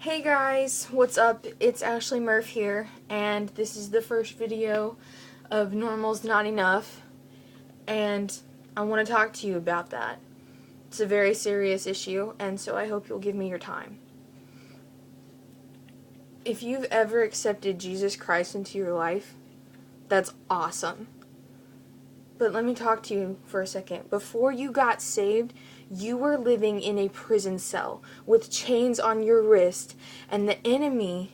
Hey guys, what's up? It's Ashley Murff here, and this is the first video of Normal's Not Enough, and I want to talk to you about that. It's a very serious issue, and so I hope you'll give me your time. If you've ever accepted Jesus Christ into your life, that's awesome. But let me talk to you for a second. Before you got saved, you were living in a prison cell with chains on your wrist, and the enemy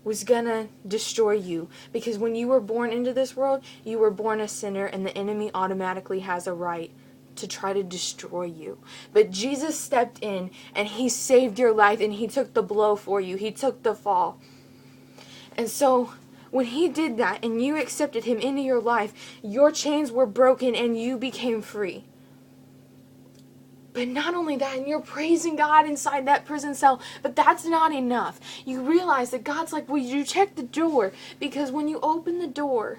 was gonna destroy you. Because when you were born into this world, you were born a sinner, and the enemy automatically has a right to try to destroy you. But Jesus stepped in, and he saved your life, and he took the blow for you. He took the fall. And so when he did that and you accepted him into your life, your chains were broken and you became free. But not only that, and you're praising God inside that prison cell, but that's not enough. You realize that God's like, well, you check the door, because when you open the door,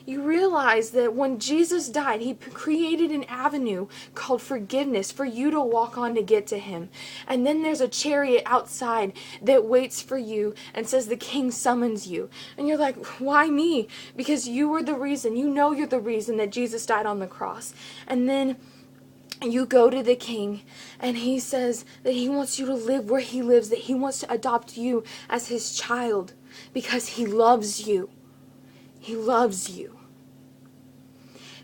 you realize that when Jesus died, he created an avenue called forgiveness for you to walk on to get to him. And then there's a chariot outside that waits for you and says the king summons you. And you're like, why me? Because you were the reason. You know you're the reason that Jesus died on the cross. And then you go to the king, and he says that he wants you to live where he lives, that he wants to adopt you as his child because he loves you. He loves you.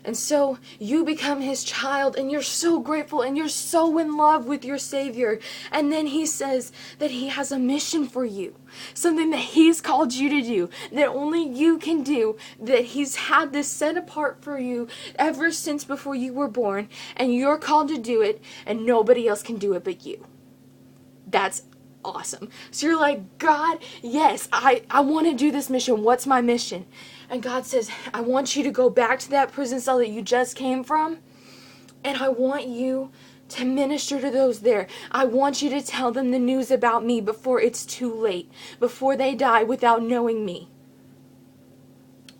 And so you become his child, and you're so grateful, and you're so in love with your Savior. And then he says that he has a mission for you, something that he's called you to do, that only you can do, that he's had this set apart for you ever since before you were born, and you're called to do it, and nobody else can do it but you. That's awesome. So you're like, God, yes, I want to do this mission. What's my mission? And God says, I want you to go back to that prison cell that you just came from, and I want you to minister to those there. I want you to tell them the news about me before it's too late, before they die without knowing me.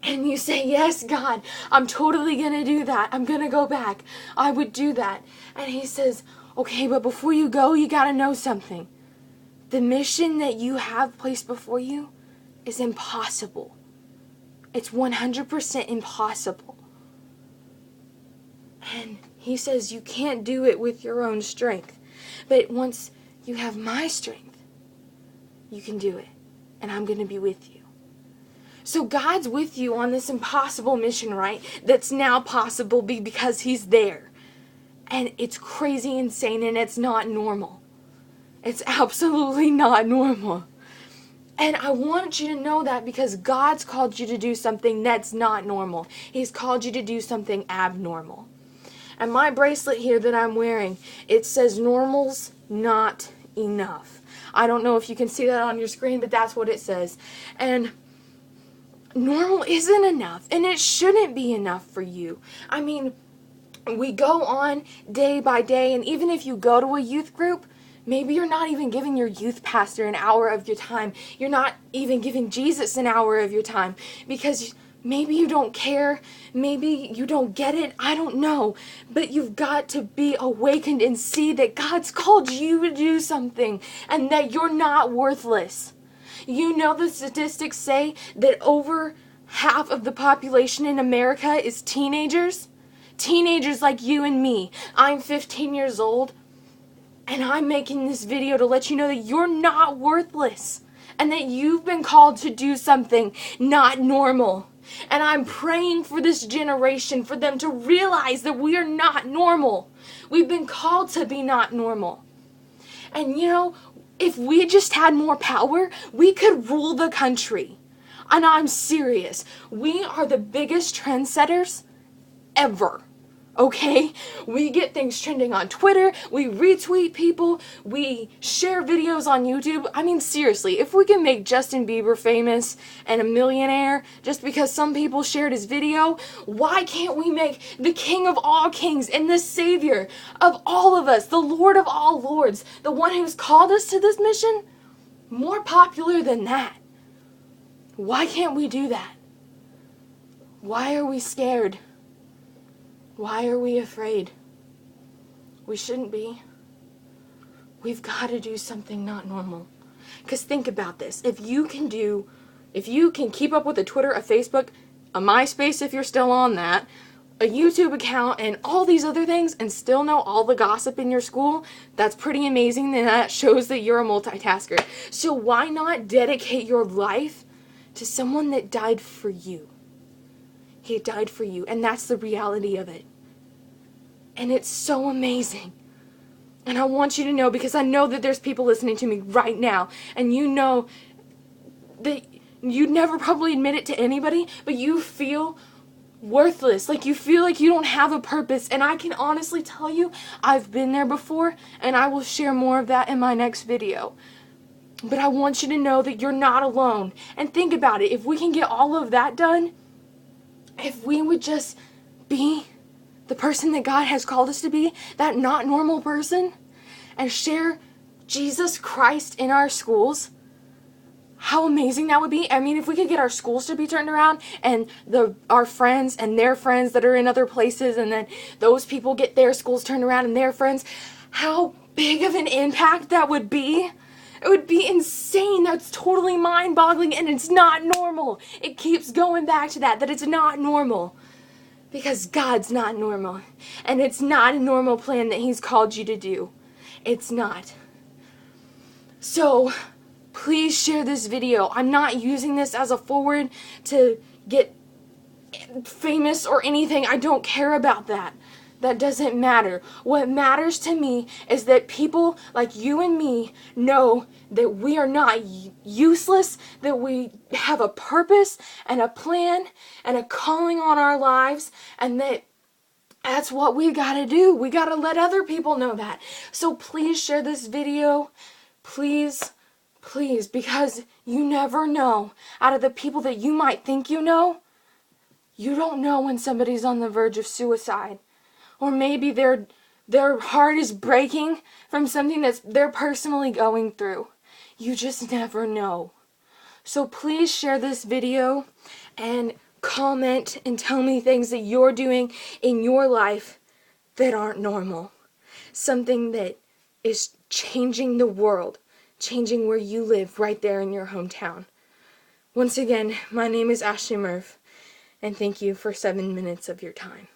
And you say, yes, God, I'm totally going to do that. I'm going to go back. I would do that. And he says, okay, but before you go, you got to know something. The mission that you have placed before you is impossible. It's 100% impossible. And he says you can't do it with your own strength. But once you have my strength, you can do it. And I'm going to be with you. So God's with you on this impossible mission, right? That's now possible because he's there. And it's crazy insane, and it's not normal. It's absolutely not normal. And I want you to know that because God's called you to do something that's not normal. He's called you to do something abnormal. And my bracelet here that I'm wearing, it says normal's not enough. I don't know if you can see that on your screen, but that's what it says. And normal isn't enough, and it shouldn't be enough for you. I mean, we go on day by day, and even if you go to a youth group, maybe you're not even giving your youth pastor an hour of your time. You're not even giving Jesus an hour of your time because maybe you don't care. Maybe you don't get it. I don't know. But you've got to be awakened and see that God's called you to do something and that you're not worthless. You know the statistics say that over half of the population in America is teenagers. Teenagers like you and me. I'm 15 years old. And I'm making this video to let you know that you're not worthless and that you've been called to do something not normal. And I'm praying for this generation, for them to realize that we are not normal. We've been called to be not normal. And you know, if we just had more power, we could rule the country. And I'm serious. We are the biggest trendsetters ever. Okay? We get things trending on Twitter, we retweet people, we share videos on YouTube. I mean, seriously, if we can make Justin Bieber famous and a millionaire just because some people shared his video, why can't we make the King of all kings and the Savior of all of us, the Lord of all lords, the one who's called us to this mission, more popular than that? Why can't we do that? Why are we scared? Why are we afraid? We shouldn't be. We've got to do something not normal. Because think about this. If you can keep up with a Twitter, a Facebook, a MySpace if you're still on that, a YouTube account, and all these other things, and still know all the gossip in your school, that's pretty amazing, and that shows that you're a multitasker. So why not dedicate your life to someone that died for you? He died for you, and that's the reality of it. And it's so amazing. And I want you to know, because I know that there's people listening to me right now, and you know that you'd never probably admit it to anybody, but you feel worthless, like you feel like you don't have a purpose. And I can honestly tell you, I've been there before, and I will share more of that in my next video. But I want you to know that you're not alone. And think about it, if we can get all of that done, if we would just be the person that God has called us to be, that not normal person, and share Jesus Christ in our schools, how amazing that would be. I mean, if we could get our schools to be turned around, and our friends and their friends that are in other places, and then those people get their schools turned around and their friends, how big of an impact that would be. It would be insane. That's totally mind-boggling, and it's not normal. It keeps going back to that it's not normal. Because God's not normal. And it's not a normal plan that He's called you to do. It's not. So, please share this video. I'm not using this as a forward to get famous or anything. I don't care about that. That doesn't matter. What matters to me is that people like you and me know that we are not useless, that we have a purpose and a plan and a calling on our lives, and that's what we gotta do. We gotta let other people know that. So please share this video. Please, please, because you never know. Out of the people that you might think you know, you don't know when somebody's on the verge of suicide. Or maybe their heart is breaking from something that they're personally going through. You just never know. So please share this video and comment and tell me things that you're doing in your life that aren't normal. Something that is changing the world, changing where you live right there in your hometown. Once again, my name is Ashley Murff, and thank you for 7 minutes of your time.